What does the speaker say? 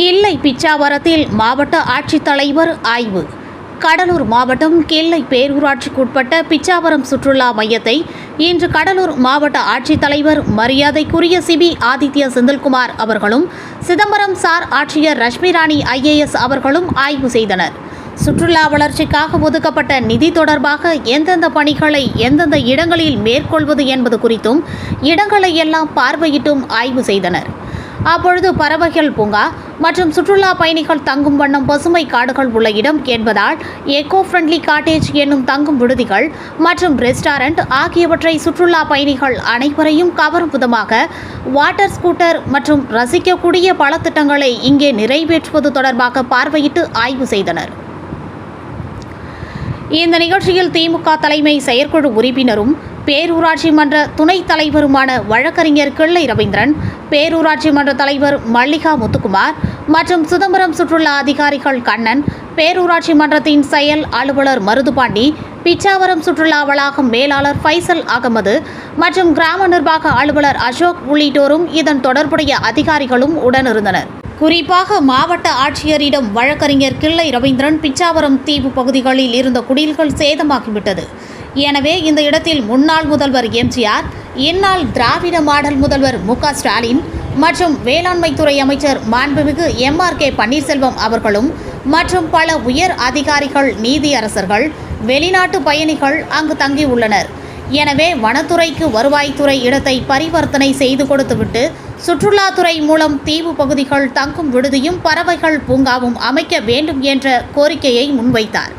கிள்ளை பிச்சாவரத்தில் மாவட்ட ஆட்சித்தலைவர் ஆய்வு. கடலூர் மாவட்டம் கிள்ளை பேரூராட்சிக்குட்பட்ட பிச்சாவரம் சுற்றுலா மையத்தை இன்று கடலூர் மாவட்ட ஆட்சித்தலைவர் மரியாதைக்குரிய சிபி ஆதித்ய செந்தில்குமார் அவர்களும் சிதம்பரம் சார் ஆட்சியர் ரஷ்மிராணி IAS அவர்களும் ஆய்வு செய்தனர். சுற்றுலா வளர்ச்சிக்காக ஒதுக்கப்பட்ட நிதி தொடர்பாக எந்தெந்த பணிகளை எந்தெந்த இடங்களில் மேற்கொள்வது என்பது குறித்தும் இடங்களை எல்லாம் பார்வையிட்டும் ஆய்வு செய்தனர். அப்பொழுது பறவைகள் பூங்கா மற்றும் சுற்றுலா பயணிகள் தங்கும் வண்ணம் பசுமை காடுகள் உள்ள இடம் என்பதால் எக்கோ ஃப்ரெண்ட்லி காட்டேஜ் என்னும் தங்கும் விடுதிகள் மற்றும் ரெஸ்டாரண்ட் ஆகியவற்றை சுற்றுலா பயணிகள் அனைவரையும் கவரும் விதமாக வாட்டர் ஸ்கூட்டர் மற்றும் ரசிக்கக்கூடிய பல திட்டங்களை இங்கே நிறைவேற்றுவது தொடர்பாக பார்வையிட்டு ஆய்வு செய்தனர். இந்த நிகழ்ச்சியில் திமுக தலைமை செயற்குழு உறுப்பினரும் பேரூராட்சி மன்ற துணைத் தலைவருமான வழக்கறிஞர் கிள்ளை ரவீந்திரன், பேரூராட்சி மன்ற தலைவர் மல்லிகா முத்துக்குமார் மற்றும் சிதம்பரம் சுற்றுலா அதிகாரிகள் கண்ணன், பேரூராட்சி மன்றத்தின் செயல் அலுவலர் மருதுபாண்டி, பிச்சாவரம் சுற்றுலா வளாகம் மேலாளர் ஃபைசல் அகமது மற்றும் கிராம நிர்வாக அலுவலர் அசோக் உள்ளிட்டோரும் இதன் தொடர்புடைய அதிகாரிகளும் உடனிருந்தனர். குறிப்பாக மாவட்ட ஆட்சியரிடம் வழக்கறிஞர் கிள்ளை ரவீந்திரன் பிச்சாவரம் தீவு பகுதிகளில் இருந்த குடில்கள் சேதமாகிவிட்டது. எனவே இந்த இடத்தில் முன்னாள் முதல்வர் MGR, இந்நாள் திராவிட மாடல் முதல்வர் MK ஸ்டாலின் மற்றும் வேளாண்மைத்துறை அமைச்சர் மாண்புமிகு MRK பன்னீர்செல்வம் அவர்களும் மற்றும் பல உயர் அதிகாரிகள், நீதியரசர்கள், வெளிநாட்டு பயணிகள் அங்கு தங்கியுள்ளனர். எனவே வனத்துறைக்கு வருவாய்த்துறை இடத்தை பரிவர்த்தனை செய்து கொடுத்துவிட்டு சுற்றுலாத்துறை மூலம் தீவு பகுதிகள் தங்கும் விடுதியும் பறவைகள் பூங்காவும் அமைக்க வேண்டும் என்ற கோரிக்கையை முன்வைத்தார்.